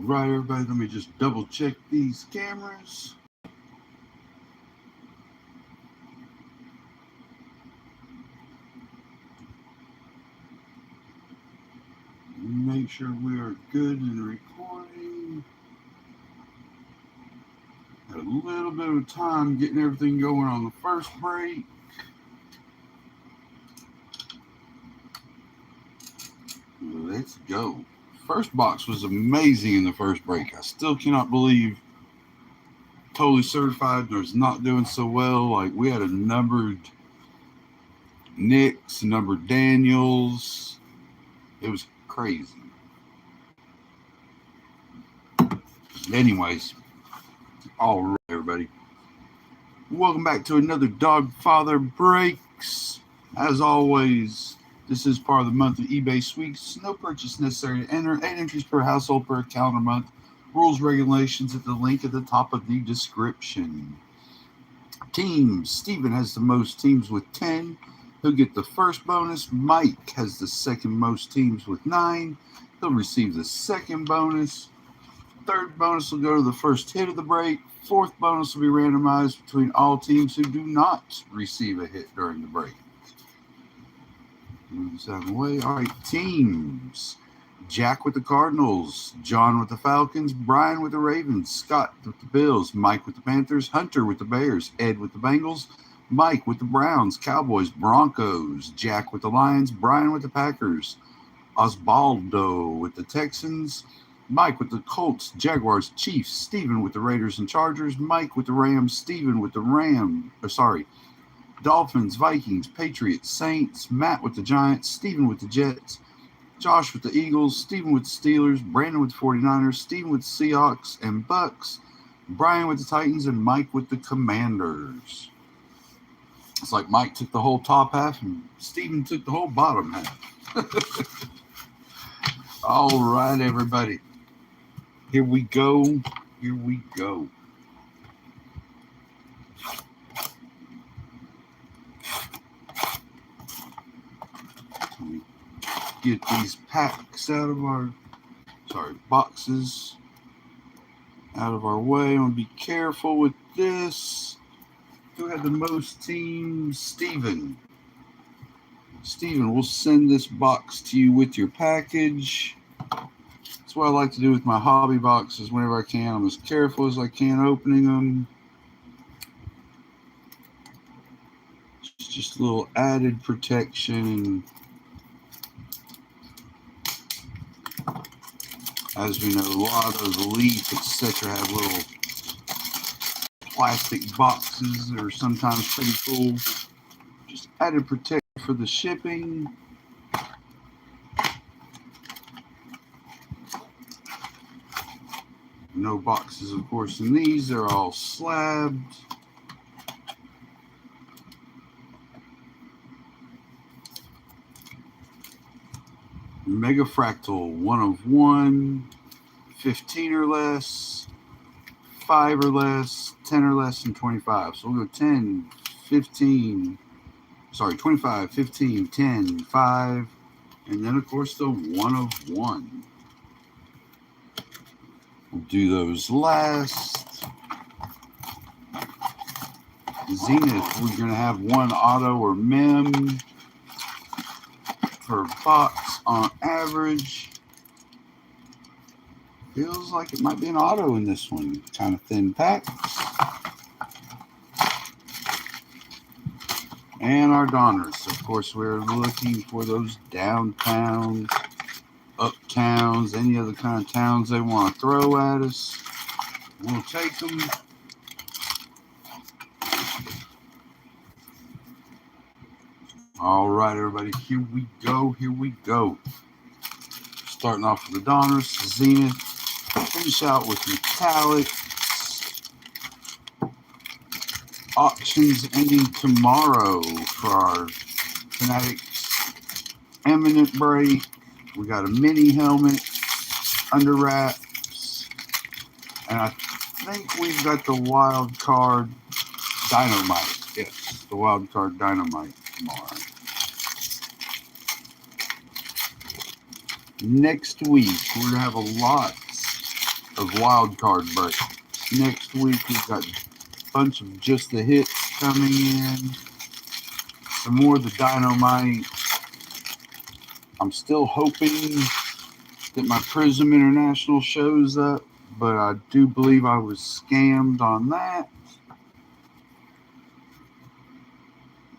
right, everybody, let me just double check these cameras. Make sure we are good and recording. Had a little bit of time getting everything going on the first break. Let's go. First box was amazing in the first break. I still cannot believe Totally Certified was not doing so well. Like, we had a numbered Nicks, a numbered Daniels. It was crazy. Anyways, all right, everybody. Welcome back to another Dogfather Breaks. As always, this is part of the monthly eBay sweeps. No purchase necessary to enter. 8 entries per household per calendar month. Rules, regulations at the link at the top of the description. Teams. Steven has the most teams with 10. He'll get the first bonus. Mike has the second most teams with 9. He'll receive the second bonus. Third bonus will go to the first hit of the break. Fourth bonus will be randomized between all teams who do not receive a hit during the break. Move this out of the way. All right, teams. Jack with the Cardinals, John with the Falcons, Brian with the Ravens, Scott with the Bills, Mike with the Panthers, Hunter with the Bears, Ed with the Bengals, Mike with the Browns, Cowboys, Broncos, Jack with the Lions, Brian with the Packers, Osbaldo with the Texans, Mike with the Colts, Jaguars, Chiefs, Steven with the Raiders and Chargers, Mike with the Rams, Steven with the Dolphins, Vikings, Patriots, Saints, Matt with the Giants, Steven with the Jets, Josh with the Eagles, Steven with the Steelers, Brandon with the 49ers, Steven with the Seahawks and Bucks, Brian with the Titans, and Mike with the Commanders. It's like Mike took the whole top half and Steven took the whole bottom half. All right, everybody. Here we go. Here we go. Get these packs out of boxes out of our way. I'm going to be careful with this. Who had the most teams? Steven. Steven, we'll send this box to you with your package. That's what I like to do with my hobby boxes whenever I can. I'm as careful as I can opening them. It's just a little added protection. As we know, a lot of the Leaf, etc., have little plastic boxes that are sometimes pretty cool. Just added protection for the shipping. No boxes, of course, in these. They're all slabbed. Mega Fractal, 1 of 1, 15 or less, 5 or less, 10 or less, and 25. So we'll go 10, 25, 15, 10, 5, and then, of course, the 1 of 1. We'll do those last. Zenith, we're going to have 1 auto or mem per box on average. Feels like it might be an auto in this one. Kind of thin pack. And our Donners. Of course, we're looking for those downtowns, uptowns, any other kind of towns they want to throw at us. We'll take them. All right, everybody, here we go. Here we go. Starting off with the Donners, Zenith. Finish out with Metallix. Auctions ending tomorrow for our Fanatics Eminent Break. We got a mini helmet, under wraps, and I think we've got the Wildcard Dynamite. Yes, the Wildcard Dynamite tomorrow. Next week, we're going to have a lot of Wildcard break. Next week, we've got a bunch of just the hits coming in. Some more of the Dynamite. I'm still hoping that my Prism International shows up, but I do believe I was scammed on that.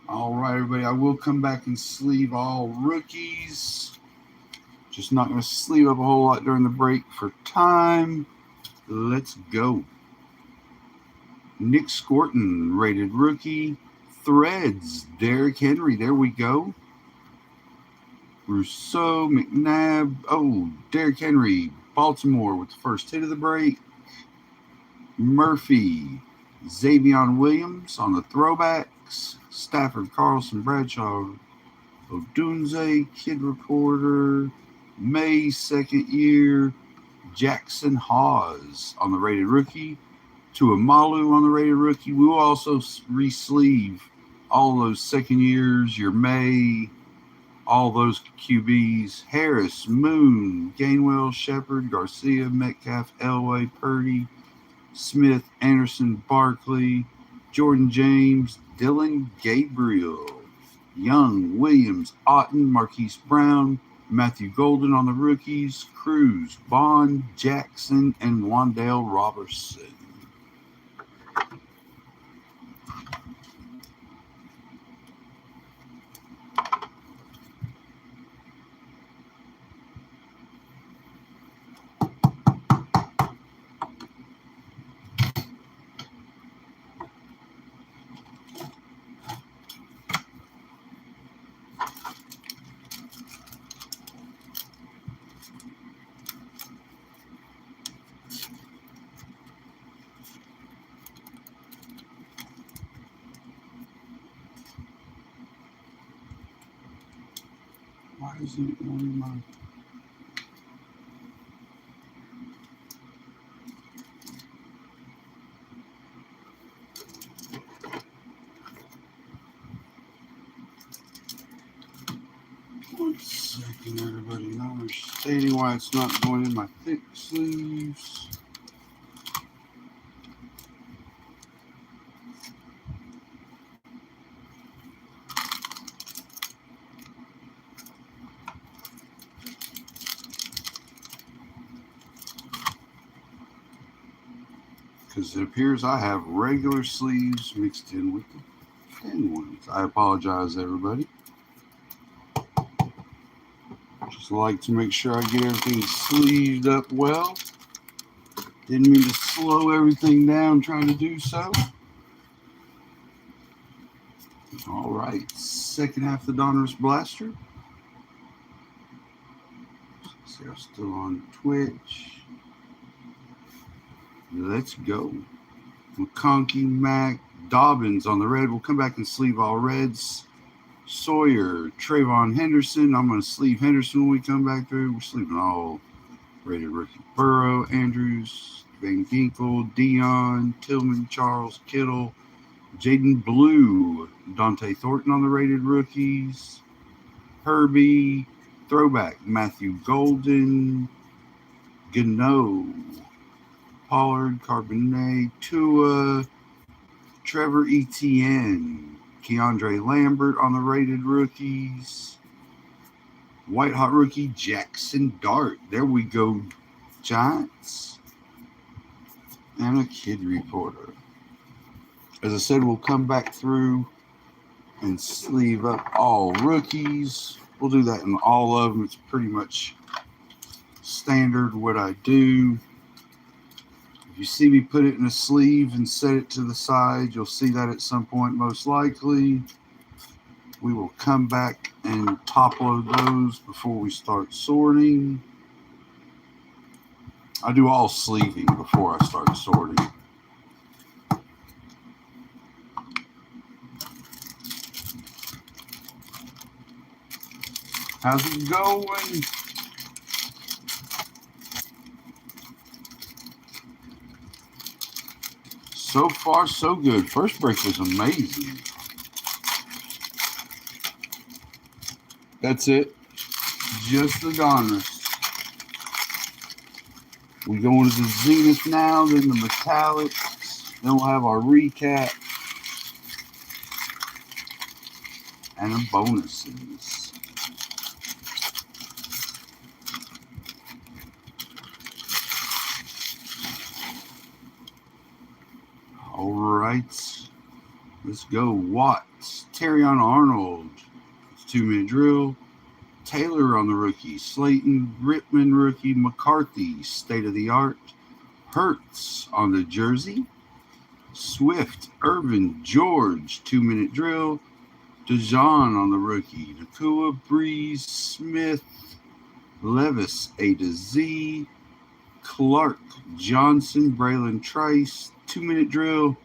All right, everybody, I will come back and sleeve all rookies. Just not going to sleeve up a whole lot during the break for time. Let's go. Nick Scorton, rated rookie. Threads, Derrick Henry. There we go. Rousseau, McNabb. Oh, Derrick Henry, Baltimore with the first hit of the break. Murphy, Xavion Williams on the throwbacks. Stafford, Carlson, Bradshaw, Odunze, Kid Reporter. May, second year. Jackson Hawes on the rated rookie. Tuamalu on the rated rookie. We will also re-sleeve all those second years, your May, all those QBs. Harris, Moon, Gainwell, Shepard, Garcia, Metcalf, Elway, Purdy, Smith, Anderson, Barkley, Jordan James, Dylan Gabriel, Young, Williams, Otten, Marquise Brown, Matthew Golden on the rookies, Cruz, Bond, Jackson, and Wan'Dale Robertson. Why isn't it on my... One second, everybody. Now we're stating why it's not going in my thick sleeves. Because it appears I have regular sleeves mixed in with the thin ones. I apologize, everybody. Just like to make sure I get everything sleeved up well. Didn't mean to slow everything down trying to do so. All right, second half of the Donruss Blaster. See, I'm still on Twitch. Let's go. McConkey, Mac, Dobbins on the red. We'll come back and sleeve all reds. Sawyer, Trayvon Henderson. I'm going to sleeve Henderson when we come back through. We're sleeving all rated rookie. Burrow, Andrews, Van Ginkel, Dion, Tillman, Charles, Kittle, Jaden Blue, Dante Thornton on the rated rookies. Herbie, throwback, Matthew Golden, Gano, Pollard, Carbonet, Tua, Trevor Etienne, Keandre Lambert on the rated rookies. White hot rookie, Jackson Dart. There we go, Giants. And a Kid Reporter. As I said, we'll come back through and sleeve up all rookies. We'll do that in all of them. It's pretty much standard what I do. If you see me put it in a sleeve and set it to the side, you'll see that at some point most likely. We will come back and top load those before we start sorting. I do all sleeving before I start sorting. How's it going? So far, so good. First break was amazing. That's it. Just the Donruss. We go into the Zenith now, then the Metallix. Then we'll have our recap and the bonuses. All right, let's go. Watts, Terrion Arnold, it's 2-minute drill. Taylor on the rookie, Slayton, Rittman rookie, McCarthy, state of the art. Hertz on the jersey. Swift, Irvin, George, 2-minute drill. DeJean on the rookie. Nakua, Breeze, Smith, Levis, A to Z. Clark, Johnson, Braylon Trice, 2-minute drill.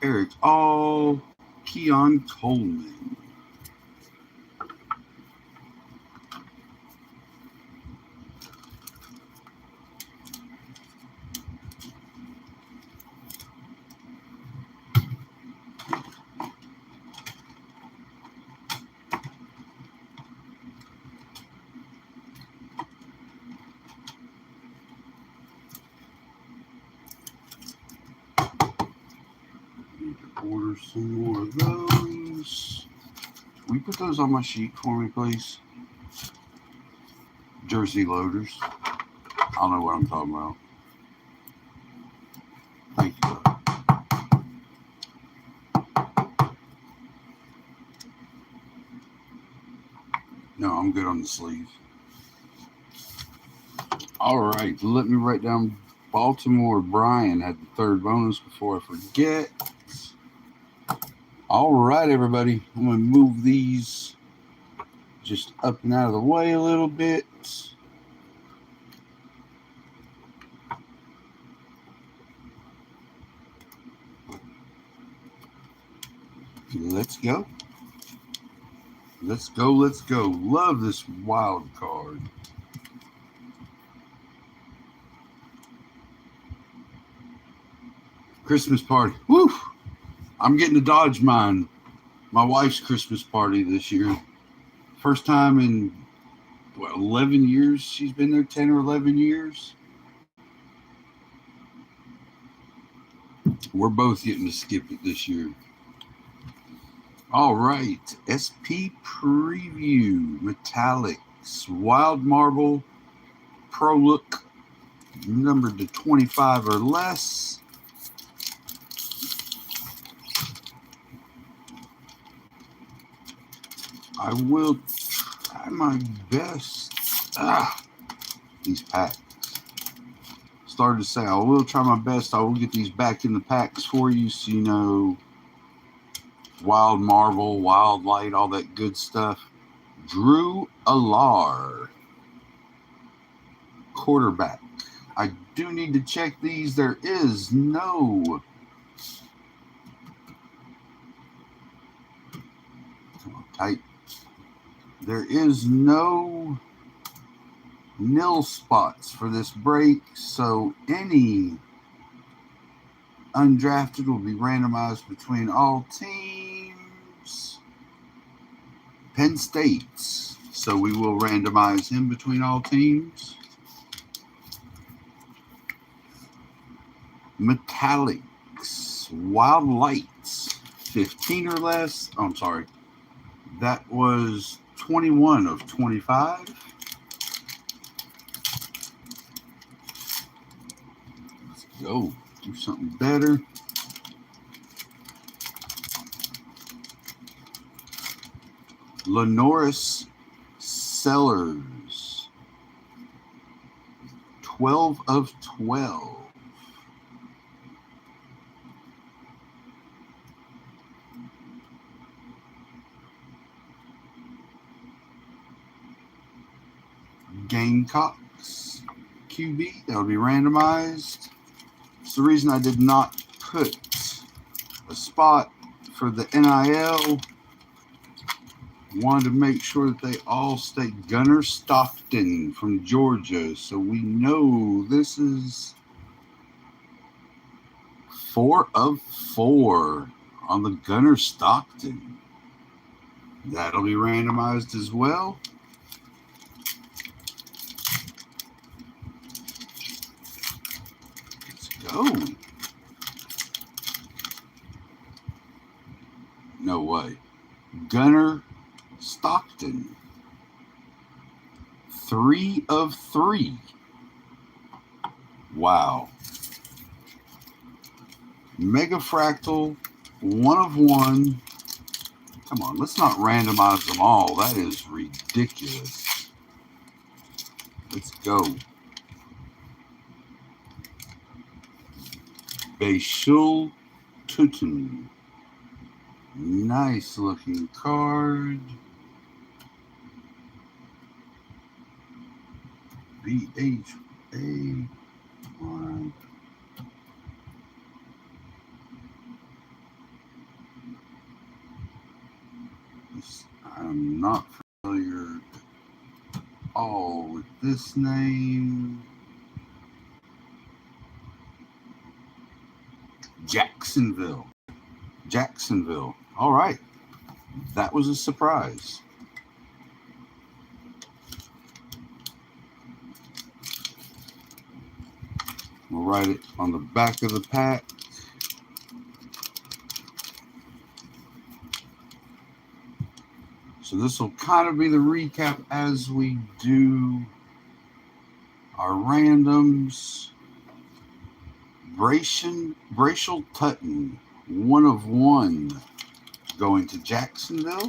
Eric All, Keon Coleman. Order some more of those. Will you put those on my sheet for me, please? Jersey loaders. I don't know what I'm talking about. Thank you. No, I'm good on the sleeve. All right, let me write down Baltimore. Brian had the third bonus before I forget. All right, everybody. I'm going to move these just up and out of the way a little bit. Let's go. Let's go. Let's go. Love this wild card. Christmas party. Woo! I'm getting to dodge mine. My wife's Christmas party this year. First time in, 11 years? She's been there, 10 or 11 years. We're both getting to skip it this year. All right. SP Preview. Metallix. Wild Marble. Pro Look. Numbered to 25 or less. I will try my best. These packs. Started to say I will try my best. I will get these back in the packs for you so you know Wild Marble, Wild Light, all that good stuff. Drew Alar. Quarterback. I do need to check these. There is no... Come on, tight. There is no nil spots for this break, so any undrafted will be randomized between all teams. Penn State, so we will randomize him between all teams. Metallix, Wild Lights, 15 or less. Oh, I'm sorry. That was 21 of 25. Let's go. Do something better. Lenoris Sellers. 12 of 12. Gamecocks QB, that will be randomized. It's the reason I did not put a spot for the NIL. Wanted to make sure that they all stay. Gunnar Stockton from Georgia, so we know this is 4 of 4 on the Gunnar Stockton. That'll be randomized as well. Oh, no way. Gunnar Stockton. 3 of 3. Wow. Mega Fractal. 1 of 1. Come on, let's not randomize them all. That is ridiculous. Let's go. Bashul Tutin. Nice looking card. BHA1. I'm not familiar at all with this name. Jacksonville. All right. That was a surprise. We'll write it on the back of the pack. So this will kind of be the recap as we do our randoms. Bracial Tutton, 1 of 1, going to Jacksonville.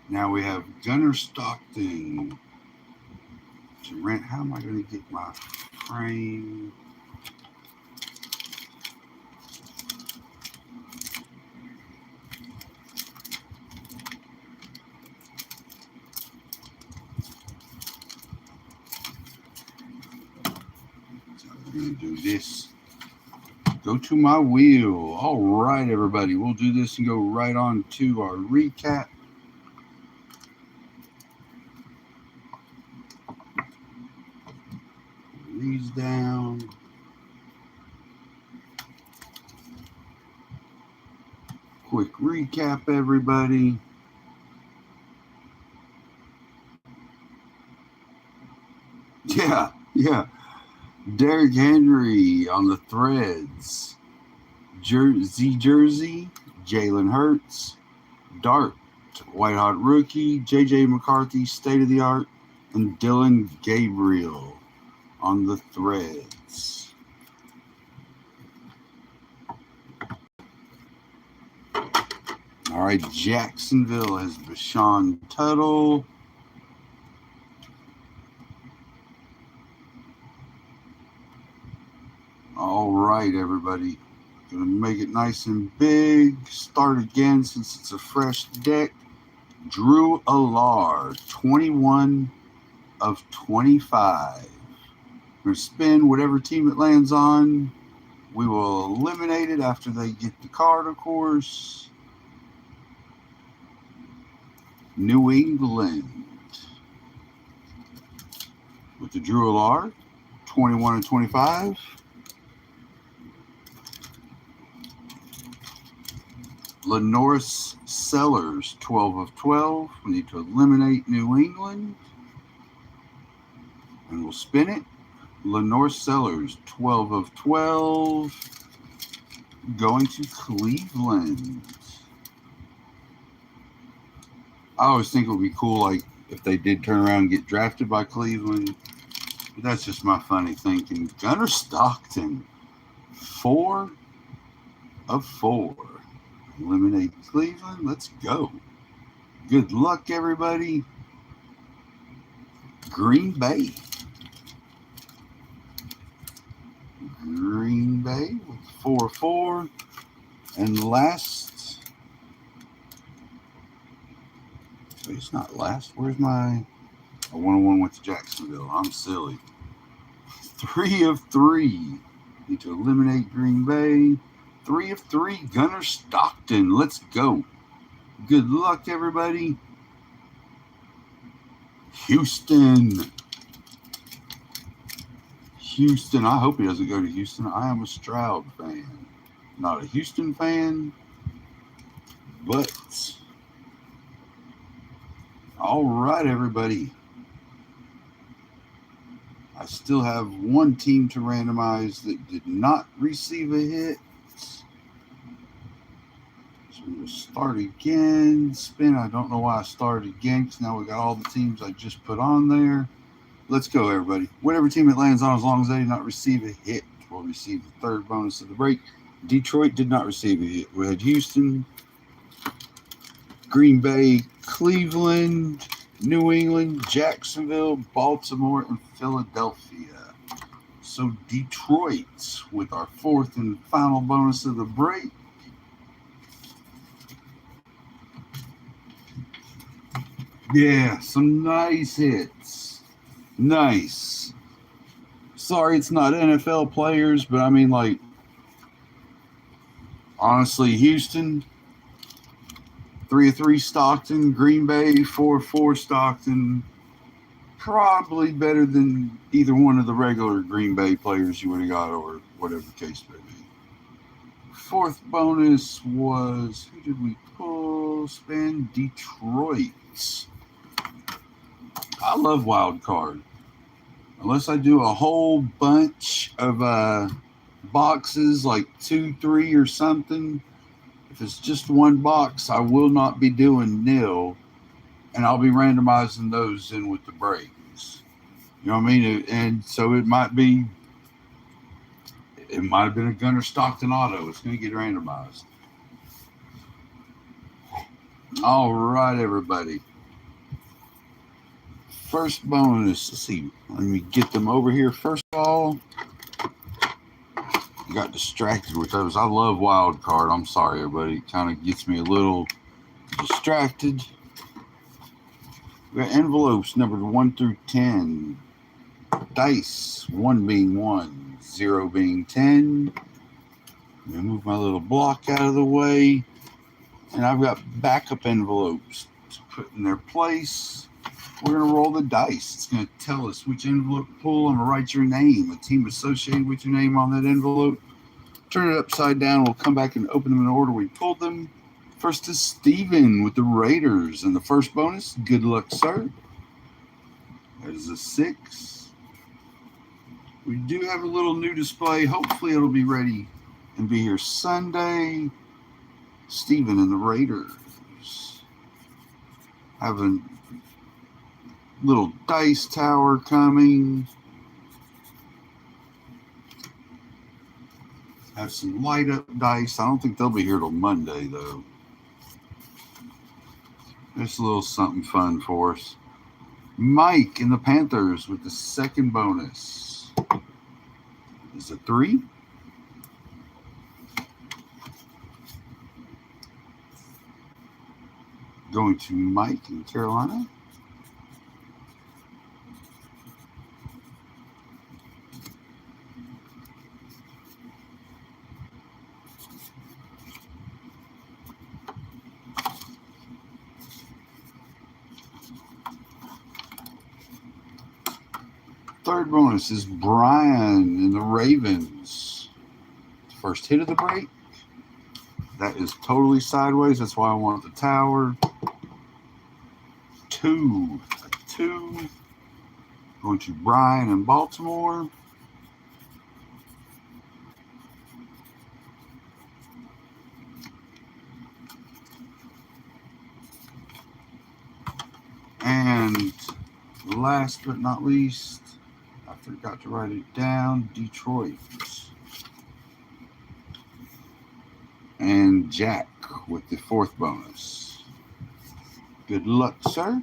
Now we have Gunnar Stockton. How am I going to get my frame? So I'm going to do this. Go to my wheel. All right, everybody. We'll do this and go right on to our recap. These down. Quick recap, everybody. Yeah. Derrick Henry on the Threads. Jersey, Jalen Hurts. Dart, White Hot Rookie. JJ McCarthy, State of the Art. And Dylan Gabriel on the Threads. All right, Jacksonville has Bashan Tuttle. All right, everybody. Gonna make it nice and big. Start again since it's a fresh deck. Drew Allard, 21 of 25. We're going to spin whatever team it lands on. We will eliminate it after they get the card, of course. New England with the Drew Allard, 21 and 25. Lenoris Sellers, 12 of 12. We need to eliminate New England. And we'll spin it. Lenoris Sellers, 12 of 12. Going to Cleveland. I always think it would be cool, like, if they did turn around and get drafted by Cleveland. But that's just my funny thinking. Gunnar Stockton, 4 of 4. Eliminate Cleveland. Let's go. Good luck, everybody. Green Bay. With 4-4. And last. Wait, it's not last. Where's my. A 1-1 went to Jacksonville. I'm silly. 3 of 3. Need to eliminate Green Bay. 3 of 3. Gunnar Stockton. Let's go. Good luck, everybody. Houston. I hope he doesn't go to Houston. I am a Stroud fan, not a Houston fan. But, all right, everybody. I still have one team to randomize that did not receive a hit. So I'm going to start again. Spin. I don't know why I started again because now we got all the teams I just put on there. Let's go, everybody. Whatever team it lands on, as long as they did not receive a hit, will receive the third bonus of the break. Detroit did not receive a hit. We had Houston, Green Bay, Cleveland, New England, Jacksonville, Baltimore, and Philadelphia. So Detroit with our fourth and final bonus of the break. Yeah, some nice hits. Nice. Sorry, it's not NFL players, but I mean, like, honestly, Houston, 3-3 Stockton, Green Bay, 4-4 Stockton. Probably better than either one of the regular Green Bay players you would have got, or whatever the case may be. Fourth bonus was, who did we pull? Spin. Detroit. I love Wildcard. Unless I do a whole bunch of boxes, like 2, 3 or something. If it's just one box, I will not be doing nil. And I'll be randomizing those in with the breaks. You know what I mean? And so it might have been a Gunnar Stockton auto. It's going to get randomized. All right, everybody. First bonus. Let's see. Let me get them over here. First of all, I got distracted with those. I love Wild Card. I'm sorry, everybody. It kind of gets me a little distracted. We got envelopes numbered 1 through 10. Dice, 1 being 1, 0 being 10. Let me move my little block out of the way. And I've got backup envelopes to put in their place. We're going to roll the dice. It's going to tell us which envelope to pull. I'm going to write your name, a team associated with your name on that envelope. Turn it upside down. We'll come back and open them in the order we pulled them. First is Steven with the Raiders. And the first bonus, good luck, sir. There's a 6. We do have a little new display. Hopefully it'll be ready and be here Sunday. Steven and the Raiders. Have a little dice tower coming. Have some light up dice. I don't think they'll be here till Monday, though. Just a little something fun for us. Mike and the Panthers with the second bonus. Is a 3. Going to Mike in Carolina. Third bonus is Brian and the Ravens. First hit of the break. That is totally sideways. That's why I want the tower. 2. A 2. Going to Brian in Baltimore. And last but not least, I forgot to write it down, Detroit. And Jack with the fourth bonus. Good luck, sir.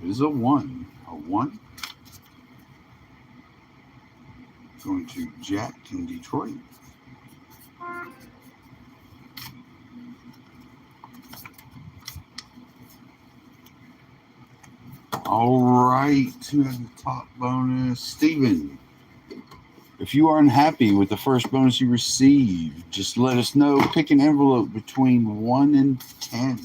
It is a 1. A 1. Going to Jack in Detroit. All right, who has the top bonus? Steven. If you are unhappy with the first bonus you received, just let us know. Pick an envelope between 1 and 10.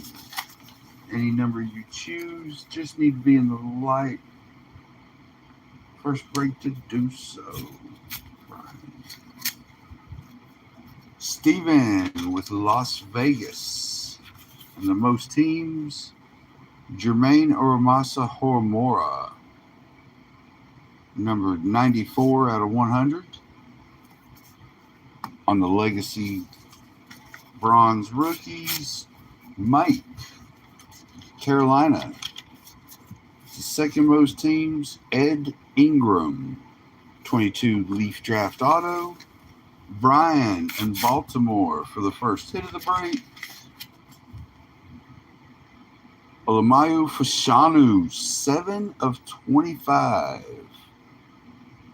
Any number you choose, just need to be in the light. First break to do so. Right. Steven with Las Vegas. And the most teams, Jermaine Oromasa Horomora, number 94 out of 100. On the Legacy Bronze Rookies, Mike, Carolina. The second most teams, Ed Ingram, 22 Leaf Draft Auto. Brian in Baltimore for the first hit of the break. Olamayu Fashanu, 7 of 25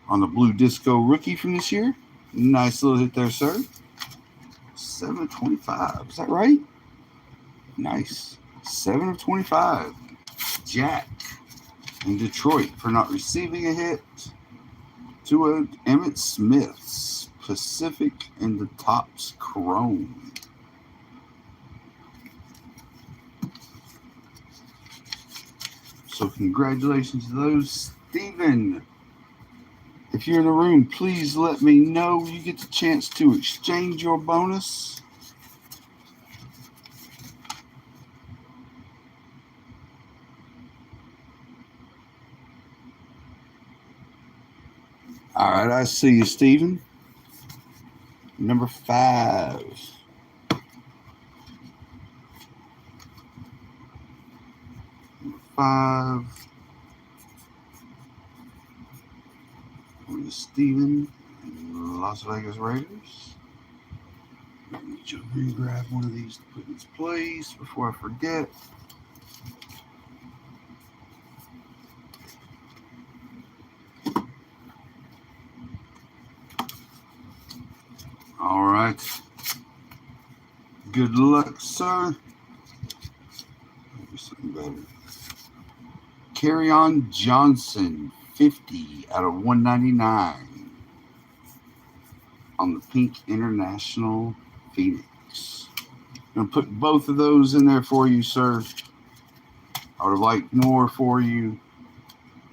on the Blue Disco rookie from this year. Nice little hit there, sir. 7 of 25. Is that right? Nice. 7 of 25. Jack in Detroit for not receiving a hit. To Emmett Smith's Pacific and the Topps Chrome. So congratulations to those. Steven, if you're in the room, please let me know. You get the chance to exchange your bonus. All right, I see you, Steven. Number 5. Number 5. Steven, Las Vegas Raiders. Let me jump in and grab one of these to put in its place before I forget. All right. Good luck, sir. Maybe something better. Kerryon Johnson, 50 out of 199 on the Pink International Phoenix. I'm going to put both of those in there for you, sir. I would have liked more for you,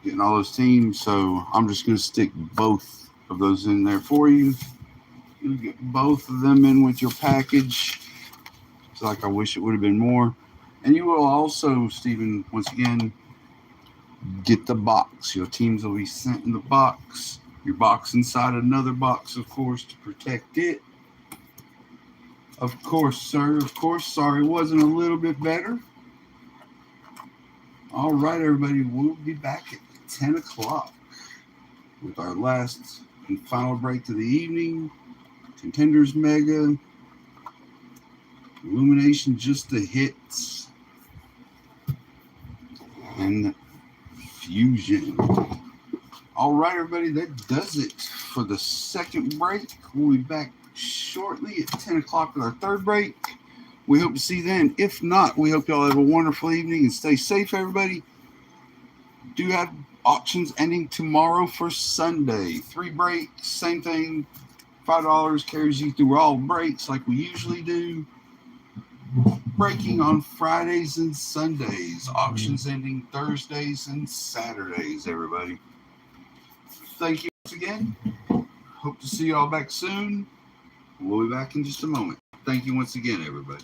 getting all those teams, so I'm just going to stick both of those in there for you. You'll get both of them in with your package. It's like I wish it would have been more. And you will also, Stephen, once again, get the box. Your teams will be sent in the box. Your box inside another box, of course, to protect it. Of course, sir. Of course. Sorry, it wasn't a little bit better. All right, everybody. We'll be back at 10 o'clock with our last and final break of the evening. Contenders Mega. Illumination just a hit. And Fusion. All right, everybody, that does it for the second break. We'll be back shortly at 10 o'clock with our third break. We hope to see you then. If not, we hope y'all have a wonderful evening and stay safe, everybody. Do have auctions ending tomorrow for Sunday. 3 breaks, same thing. $5 carries you through all breaks like we usually do. Breaking on Fridays and Sundays. Auctions ending Thursdays and Saturdays, everybody. Thank you once again. Hope to see you all back soon. We'll be back in just a moment. Thank you once again, everybody.